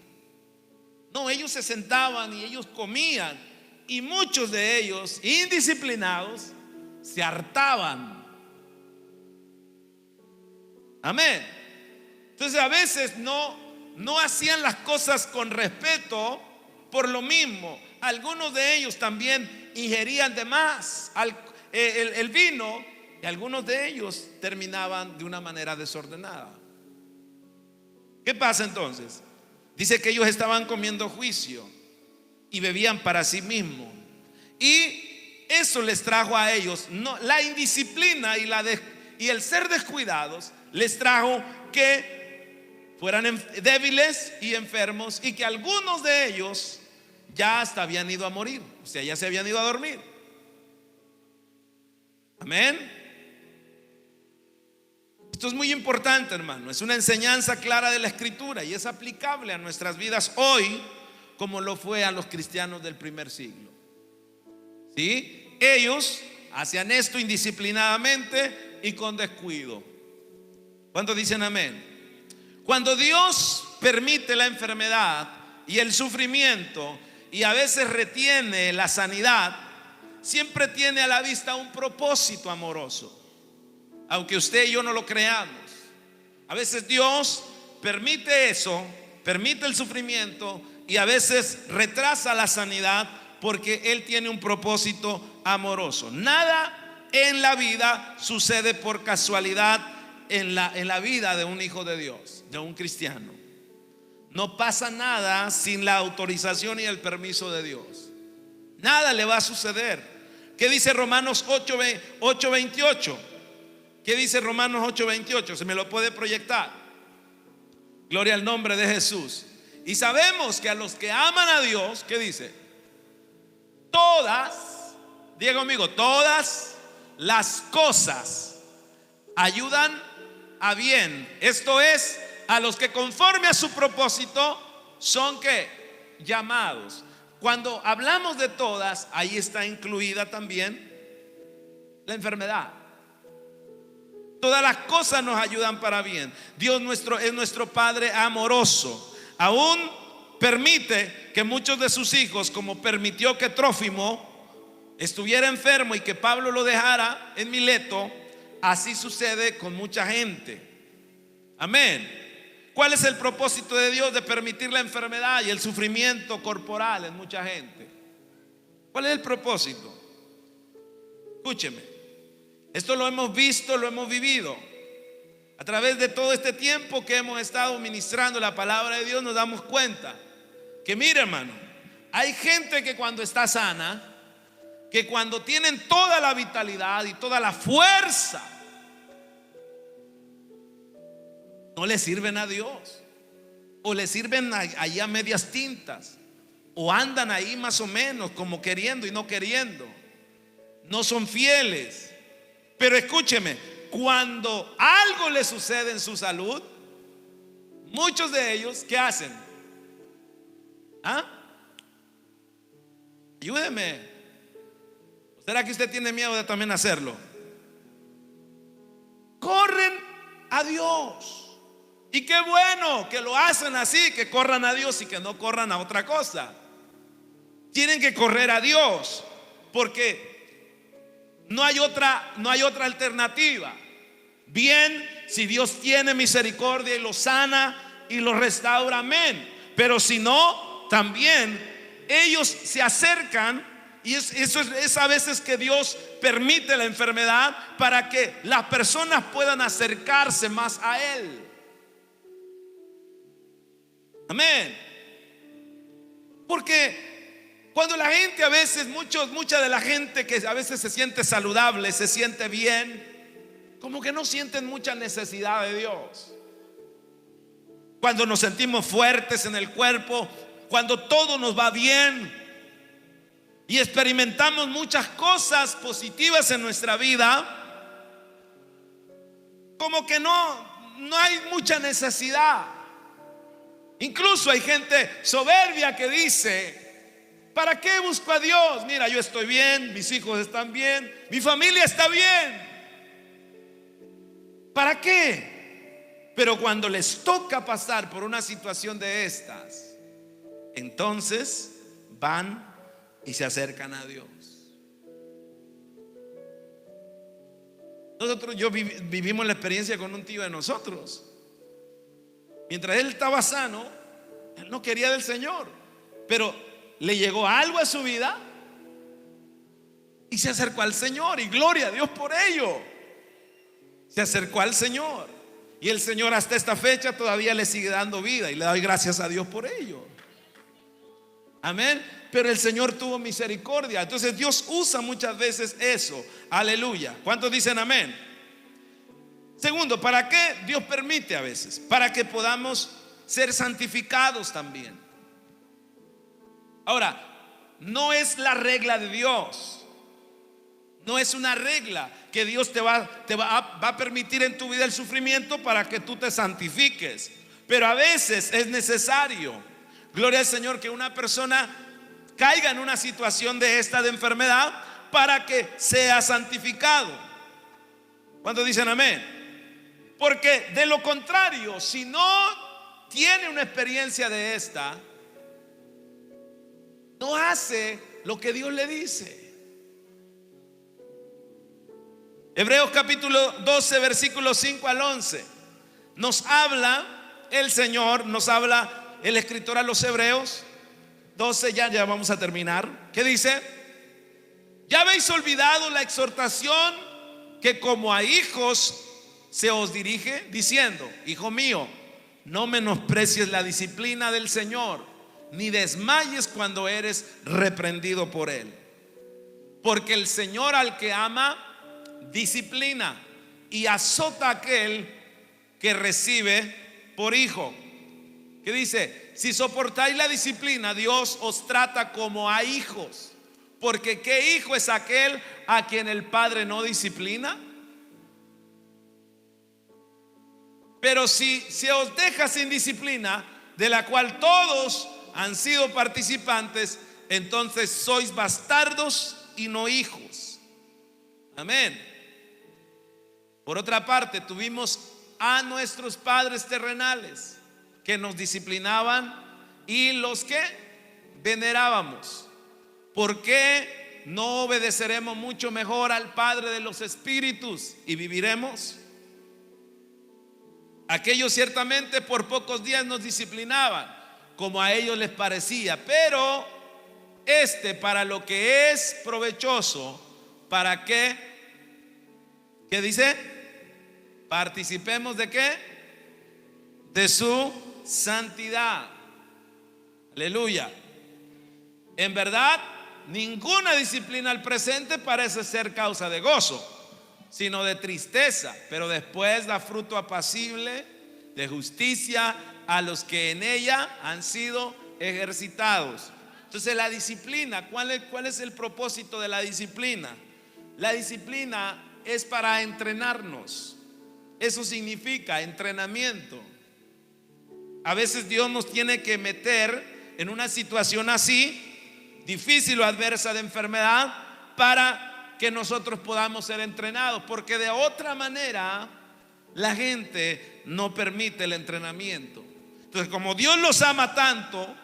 Speaker 1: No, ellos se sentaban y ellos comían, y muchos de ellos, indisciplinados, se hartaban. Amén. Entonces a veces no hacían las cosas con respeto por lo mismo. Algunos de ellos también ingerían de más el vino, y algunos de ellos terminaban de una manera desordenada. ¿Qué pasa entonces? Dice que ellos estaban comiendo juicio. y bebían para sí mismos. Y eso les trajo a ellos, la indisciplina y el ser descuidados les trajo que fueran débiles y enfermos, y que algunos de ellos ya hasta habían ido a morir, o sea, ya se habían ido a dormir. Amén. Esto es muy importante, hermano. Es una enseñanza clara de la Escritura y es aplicable a nuestras vidas hoy, como lo fue a los cristianos del primer siglo. ¿Sí? Ellos hacían esto indisciplinadamente y con descuido. ¿Cuántos dicen amén? Cuando Dios permite la enfermedad y el sufrimiento y a veces retiene la sanidad, siempre tiene a la vista un propósito amoroso. Aunque usted y yo no lo creamos, a veces Dios permite eso, permite el sufrimiento y a veces retrasa la sanidad porque Él tiene un propósito amoroso. Nada en la vida sucede por casualidad en la vida de un hijo de Dios, de un cristiano. No pasa nada sin la autorización y el permiso de Dios. Nada le va a suceder. ¿Qué dice Romanos 8:28? ¿Qué dice Romanos 8:28? ¿Se me lo puede proyectar? Gloria al nombre de Jesús. Y sabemos que a los que aman a Dios, ¿qué dice? Todas, diga conmigo, todas las cosas ayudan a bien. Esto es, a los que conforme a su propósito son ¿qué? Llamados. Cuando hablamos de todas, ahí está incluida también la enfermedad. Todas las cosas nos ayudan para bien. Dios es nuestro Padre amoroso. Aún permite que muchos de sus hijos, como permitió que Trófimo estuviera enfermo y que Pablo lo dejara en Mileto, así sucede con mucha gente. Amén. ¿Cuál es el propósito de Dios de permitir la enfermedad y el sufrimiento corporal en mucha gente? ¿Cuál es el propósito? Escúcheme. Esto lo hemos visto, lo hemos vivido. A través de todo este tiempo que hemos estado ministrando la palabra de Dios, nos damos cuenta que, mire, hermano, hay gente que cuando está sana, que cuando tienen toda la vitalidad y toda la fuerza, no le sirven a Dios, o le sirven ahí a medias tintas, o andan ahí más o menos como queriendo y no queriendo. No son fieles. Pero escúcheme, cuando algo le sucede en su salud, muchos de ellos, ¿qué hacen? Ayúdeme. ¿Será que usted tiene miedo de también hacerlo? Corren a Dios. Y qué bueno que lo hacen así, que corran a Dios y que no corran a otra cosa. Tienen que correr a Dios, porque no hay otra alternativa. Bien, si Dios tiene misericordia y lo sana y lo restaura, amén. Pero si no, también ellos se acercan, y eso es a veces que Dios permite la enfermedad para que las personas puedan acercarse más a Él. Amén. Porque cuando la gente a veces, mucha de la gente que a veces se siente saludable, se siente bien, como que no sienten mucha necesidad de Dios. Cuando nos sentimos fuertes en el cuerpo, cuando todo nos va bien y experimentamos muchas cosas positivas en nuestra vida, como que no hay mucha necesidad. Incluso hay gente soberbia que dice: ¿para qué busco a Dios? Mira, yo estoy bien, mis hijos están bien, mi familia está bien. ¿Para qué? Pero cuando les toca pasar por una situación de estas, entonces van y se acercan a Dios. Yo vivimos la experiencia con un tío de nosotros. Mientras él estaba sano, él no quería del Señor, pero le llegó algo a su vida y se acercó al Señor, y gloria a Dios por ello. Se acercó al Señor, y el Señor hasta esta fecha todavía le sigue dando vida, y le doy gracias a Dios por ello. Amén. pero el Señor tuvo misericordia. Entonces Dios usa muchas veces eso. Aleluya. ¿Cuántos dicen amén? Segundo, ¿para qué Dios permite a veces? Para que podamos ser santificados también. Ahora, no es la regla de Dios. No es una regla que Dios te va a permitir en tu vida el sufrimiento para que tú te santifiques. Pero a veces es necesario, gloria al Señor, que una persona caiga en una situación de enfermedad para que sea santificado. ¿Cuántos dicen amén? Porque de lo contrario, si no tiene una experiencia de esta, no hace lo que Dios le dice. Hebreos capítulo 12, versículos 5 al 11. Nos habla el Señor, nos habla el escritor a los Hebreos 12, ya vamos a terminar. ¿Qué dice? Ya habéis olvidado la exhortación que como a hijos se os dirige, diciendo: hijo mío, no menosprecies la disciplina del Señor, ni desmayes cuando eres reprendido por Él. Porque el Señor al que ama disciplina y azota a aquel que recibe por hijo. ¿Qué dice? Si soportáis la disciplina, Dios os trata como a hijos. Porque ¿qué hijo es aquel a quien el padre no disciplina? Pero si se os deja sin disciplina, de la cual todos han sido participantes, entonces sois bastardos y no hijos. Amén. Por otra parte, tuvimos a nuestros padres terrenales que nos disciplinaban y los que venerábamos. ¿Por qué no obedeceremos mucho mejor al Padre de los Espíritus y viviremos? Aquellos ciertamente por pocos días nos disciplinaban, como a ellos les parecía, pero para lo que es provechoso, ¿para qué? ¿Qué dice? Participemos ¿de qué? De su santidad. Aleluya. En verdad, ninguna disciplina al presente parece ser causa de gozo, sino de tristeza, pero después da fruto apacible de justicia a los que en ella han sido ejercitados. Entonces la disciplina, ¿cuál es el propósito de la disciplina? La disciplina es para entrenarnos. Eso significa entrenamiento. A veces Dios nos tiene que meter en una situación así, difícil o adversa de enfermedad, para que nosotros podamos ser entrenados, porque de otra manera la gente no permite el entrenamiento. Entonces, como Dios los ama tanto,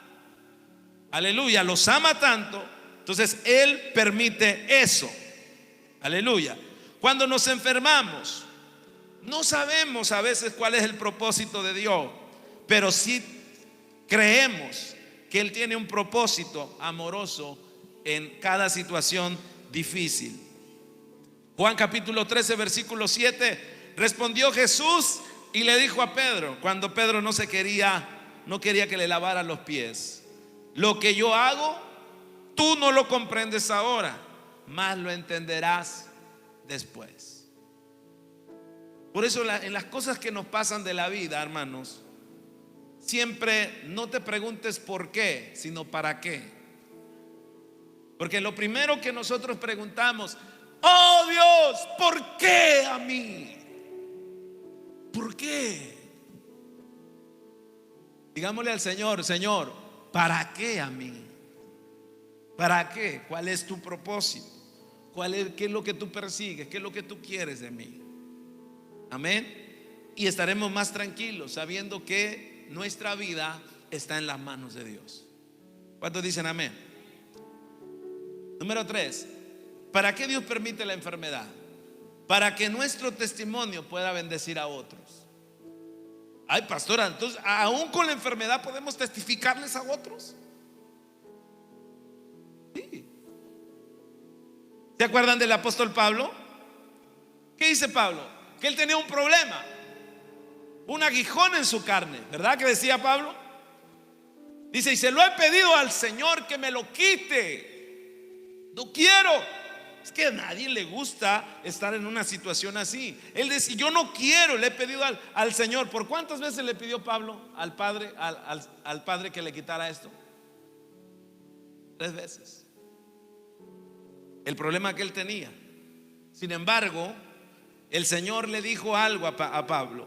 Speaker 1: aleluya, los ama tanto, entonces Él permite eso. Aleluya. Cuando nos enfermamos, no sabemos a veces cuál es el propósito de Dios, pero sí creemos que Él tiene un propósito amoroso en cada situación difícil. Juan capítulo 13, versículo 7, respondió Jesús y le dijo a Pedro, cuando Pedro no quería que le lavara los pies: lo que yo hago, tú no lo comprendes ahora, mas lo entenderás después. Por eso en las cosas que nos pasan de la vida, hermanos, siempre no te preguntes por qué, sino para qué. Porque lo primero que nosotros preguntamos: oh Dios, ¿por qué a mí? ¿Por qué? Digámosle al Señor: Señor, ¿para qué a mí? ¿Para qué? ¿Cuál es tu propósito? ¿Qué es lo que tú persigues? ¿Qué es lo que tú quieres de mí? Amén. Y estaremos más tranquilos sabiendo que nuestra vida está en las manos de Dios. ¿Cuántos dicen amén? Número 3, ¿para qué Dios permite la enfermedad? Para que nuestro testimonio pueda bendecir a otros. Ay, pastora, entonces aún con la enfermedad podemos testificarles a otros. Sí. ¿Se acuerdan del apóstol Pablo? ¿Qué dice Pablo? Que él tenía un problema, un aguijón en su carne, ¿verdad que decía Pablo? Dice, y se lo he pedido al Señor que me lo quite. No quiero. Es que a nadie le gusta estar en una situación así. Él dice, yo no quiero, le he pedido al Señor. ¿Por cuántas veces le pidió Pablo al Padre, al Padre que le quitara esto? 3 veces. El problema que él tenía. Sin embargo, el Señor le dijo algo a Pablo.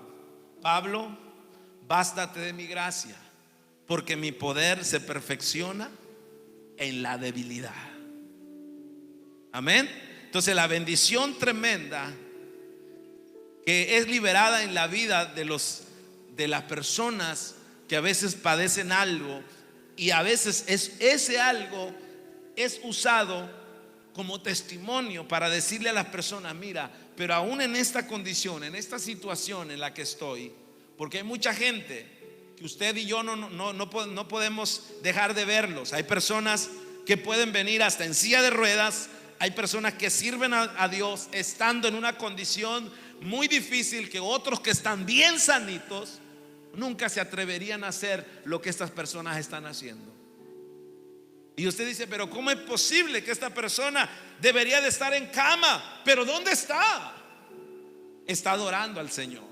Speaker 1: Pablo, bástate de mi gracia, porque mi poder se perfecciona en la debilidad. Amén. Entonces la bendición tremenda que es liberada en la vida de las personas que a veces padecen algo, y a veces ese algo es usado como testimonio para decirle a las personas, mira, pero aún en esta condición, en esta situación en la que estoy, porque hay mucha gente que usted y yo no podemos dejar de verlos. Hay personas que pueden venir hasta en silla de ruedas. Hay personas que sirven a Dios estando en una condición muy difícil, que otros que están bien sanitos nunca se atreverían a hacer lo que estas personas están haciendo. Y usted dice, pero ¿cómo es posible que esta persona debería de estar en cama? Pero ¿dónde está? Está adorando al Señor.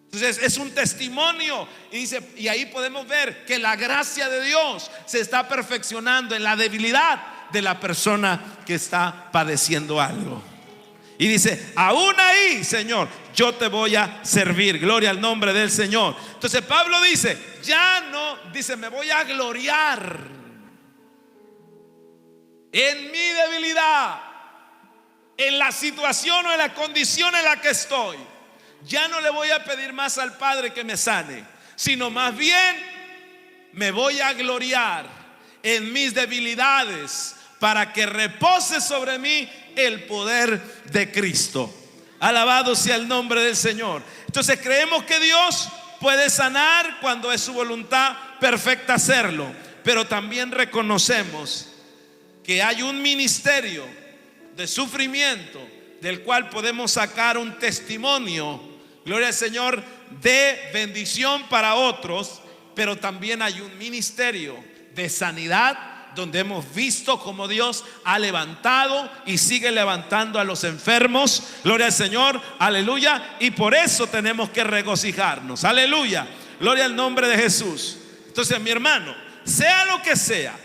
Speaker 1: Entonces es un testimonio. Y dice, y ahí podemos ver que la gracia de Dios se está perfeccionando en la debilidad de la persona que está padeciendo algo. Y dice, aún ahí, Señor, yo te voy a servir. Gloria al nombre del Señor. Entonces Pablo dice, ya no, dice, me voy a gloriar en mi debilidad, en la situación o en la condición en la que estoy. Ya no le voy a pedir más al Padre que me sane, sino más bien me voy a gloriar en mis debilidades, para que repose sobre mí el poder de Cristo. Alabado sea el nombre del Señor. Entonces creemos que Dios puede sanar cuando es su voluntad perfecta hacerlo, pero también reconocemos que hay un ministerio de sufrimiento del cual podemos sacar un testimonio, gloria al Señor, de bendición para otros. Pero también hay un ministerio de sanidad, donde hemos visto cómo Dios ha levantado y sigue levantando a los enfermos. Gloria al Señor, aleluya. Y por eso tenemos que regocijarnos, aleluya, gloria al nombre de Jesús. Entonces, mi hermano, sea lo que sea,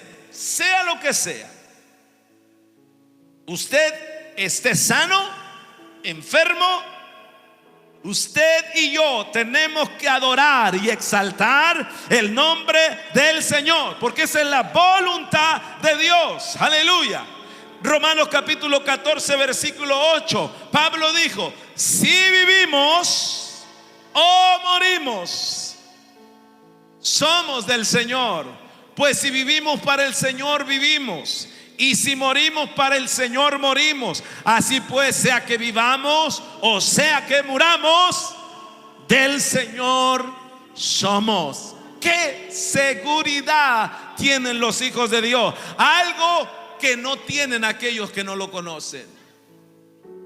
Speaker 1: usted esté sano, enfermo, usted y yo tenemos que adorar y exaltar el nombre del Señor, porque esa es la voluntad de Dios. Aleluya. Romanos capítulo 14 versículo 8, Pablo dijo, si vivimos o morimos, somos del Señor. Pues si vivimos, para el Señor vivimos, y si morimos, para el Señor morimos. Así pues, sea que vivamos o sea que muramos, del Señor somos. ¿Qué seguridad tienen los hijos de Dios? Algo que no tienen aquellos que no lo conocen.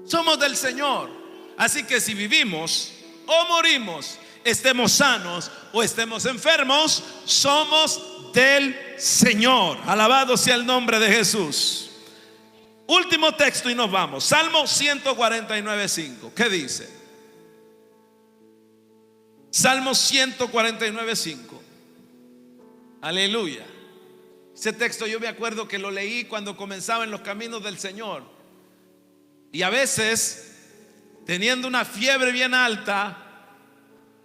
Speaker 1: Somos del Señor. Así que si vivimos o morimos, estemos sanos o estemos enfermos, somos del Señor. Alabado sea el nombre de Jesús. Último texto y nos vamos. Salmo 149:5. ¿Qué dice? Salmo 149:5. Aleluya. Ese texto yo me acuerdo que lo leí cuando comenzaba en los caminos del Señor. Y a veces, teniendo una fiebre bien alta,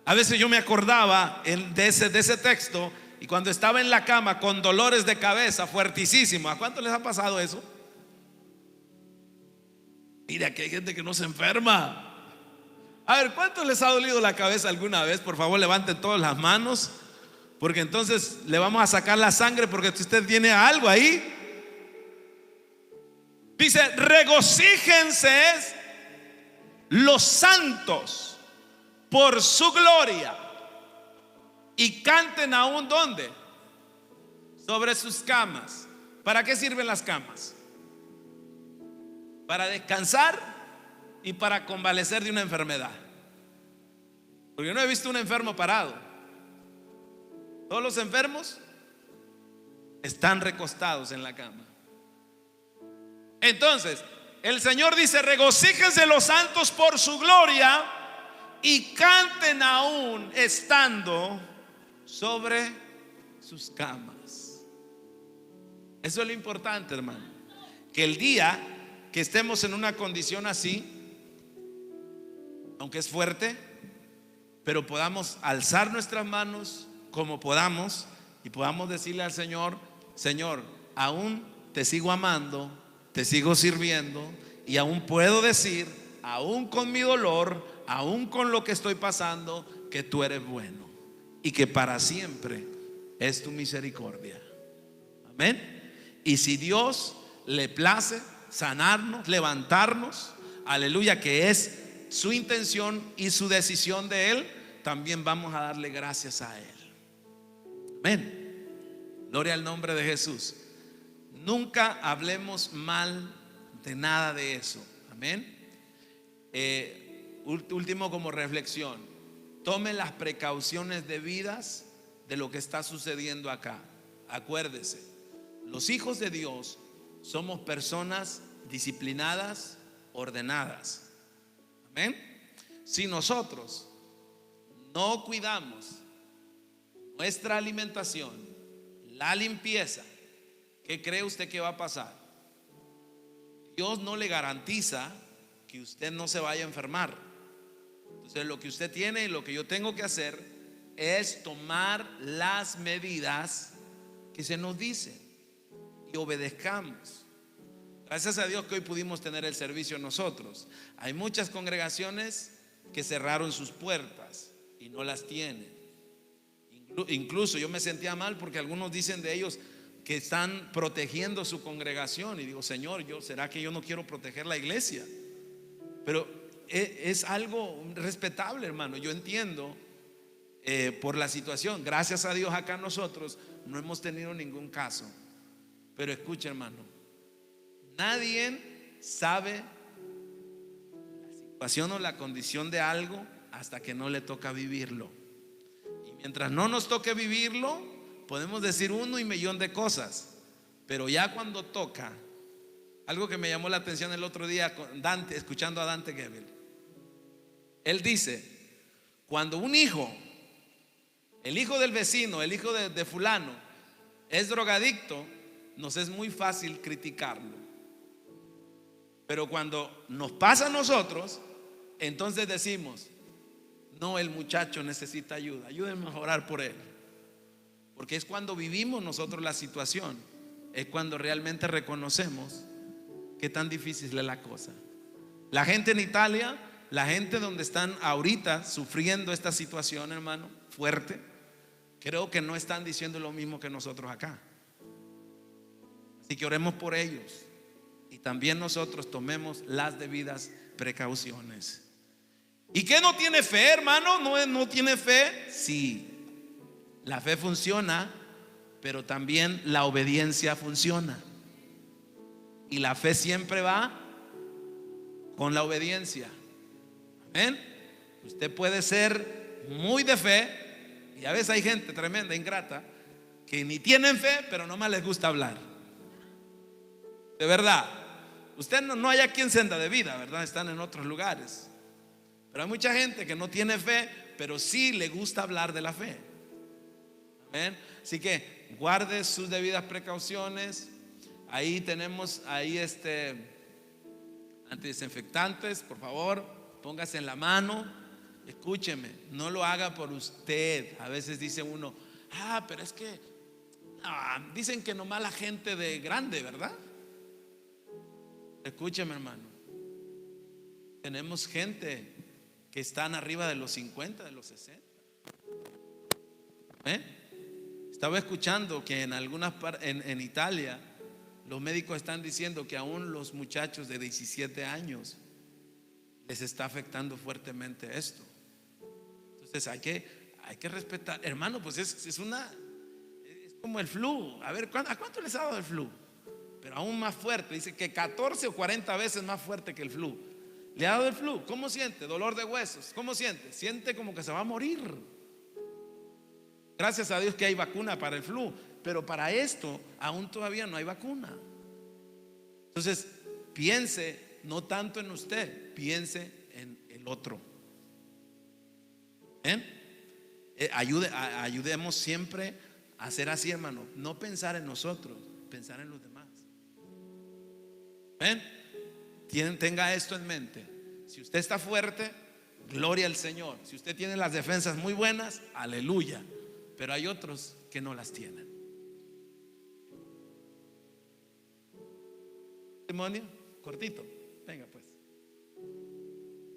Speaker 1: a veces yo me acordaba de ese texto. Y cuando estaba en la cama con dolores de cabeza fuertísimos, ¿a cuántos les ha pasado eso? Mira que hay gente que no se enferma. A ver, ¿cuántos les ha dolido la cabeza alguna vez? Por favor, levanten todas las manos, porque entonces le vamos a sacar la sangre, porque si usted tiene algo ahí. Dice, regocíjense los santos por su gloria, y canten aún, ¿dónde? Sobre sus camas. ¿Para qué sirven las camas? Para descansar y para convalecer de una enfermedad. Porque yo no he visto un enfermo parado. Todos los enfermos están recostados en la cama. Entonces, el Señor dice: regocíjense los santos por su gloria y canten aún estando sobre sus camas. Eso es lo importante, hermano. Que el día que estemos en una condición así, aunque es fuerte, pero podamos alzar nuestras manos como podamos y podamos decirle al Señor: Señor, aún te sigo amando, te sigo sirviendo, y aún puedo decir, aún con mi dolor, aún con lo que estoy pasando, que tú eres bueno y que para siempre es tu misericordia. Amén. Y si Dios le place sanarnos, levantarnos, aleluya, que es su intención y su decisión de Él, también vamos a darle gracias a Él. Amén. Gloria al nombre de Jesús. Nunca hablemos mal de nada de eso. Amén. Último, como reflexión: tome las precauciones debidas de lo que está sucediendo acá. Acuérdese, los hijos de Dios somos personas disciplinadas, ordenadas. Amén. Si nosotros no cuidamos nuestra alimentación, la limpieza, ¿qué cree usted que va a pasar? Dios no le garantiza que usted no se vaya a enfermar. Entonces, lo que usted tiene y lo que yo tengo que hacer es tomar las medidas que se nos dicen y obedezcamos. Gracias a Dios que hoy pudimos tener el servicio nosotros. Hay muchas congregaciones que cerraron sus puertas y no las tienen. Incluso yo me sentía mal porque algunos dicen de ellos que están protegiendo su congregación, y digo: Señor, ¿será que yo no quiero proteger la iglesia? Pero es algo respetable, hermano. Yo entiendo por la situación. Gracias a Dios acá nosotros no hemos tenido ningún caso. Pero escuche, hermano, nadie sabe la situación o la condición de algo hasta que no le toca vivirlo. Y mientras no nos toque vivirlo, podemos decir 1,000,000 de cosas, pero ya cuando toca, algo que me llamó la atención el otro día con Dante, escuchando a Dante Gebel, él dice: cuando un hijo, el hijo del vecino, el hijo de fulano, es drogadicto, nos es muy fácil criticarlo. Pero cuando nos pasa a nosotros, entonces decimos: no, el muchacho necesita ayuda, ayúdenme a orar por él. Porque es cuando vivimos nosotros la situación, es cuando realmente reconocemos qué tan difícil es la cosa. La gente en Italia, la gente donde están ahorita sufriendo esta situación, hermano, fuerte, creo que no están diciendo lo mismo que nosotros acá. Así que oremos por ellos y también nosotros tomemos las debidas precauciones. ¿Y qué no tiene fe, hermano? ¿No tiene fe? Sí. La fe funciona, pero también la obediencia funciona. Y la fe siempre va con la obediencia. Amén. Usted puede ser muy de fe, y a veces hay gente tremenda, ingrata, que ni tienen fe, pero nomás les gusta hablar. De verdad, usted no hay aquí en Senda de Vida, ¿verdad? Están en otros lugares. Pero hay mucha gente que no tiene fe, pero sí le gusta hablar de la fe. Amén. Así que guarde sus debidas precauciones. Ahí tenemos antidesinfectantes, por favor, póngase en la mano. Escúcheme, no lo haga por usted. A veces dice uno: pero es que dicen que nomás la gente de grande, ¿verdad? Escúcheme, hermano, tenemos gente que están arriba de los 50, de los 60. Estaba escuchando que en Italia los médicos están diciendo que aún los muchachos de 17 años les está afectando fuertemente esto. Entonces hay que respetar, hermano. Pues es como el flu. A ver, ¿a cuánto les ha dado el flu? Pero aún más fuerte. Dice que 14 o 40 veces más fuerte que el flu. ¿Le ha dado el flu? ¿Cómo siente? Dolor de huesos. ¿Cómo siente? Siente como que se va a morir. Gracias a Dios que hay vacuna para el flu, pero para esto aún todavía no hay vacuna. Entonces, piense no tanto en usted, piense en el otro. Ayudemos siempre a ser así, hermano. No pensar en nosotros, pensar en los demás. Tenga esto en mente. Si usted está fuerte, gloria al Señor. Si usted tiene las defensas muy buenas, aleluya. Pero hay otros que no las tienen. Testimonio cortito. Venga pues.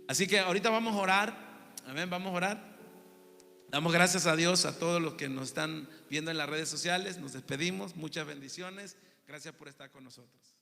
Speaker 1: Así que ahorita vamos a orar. Amén, vamos a orar. Damos gracias a Dios a todos los que nos están viendo en las redes sociales. Nos despedimos. Muchas bendiciones. Gracias por estar con nosotros.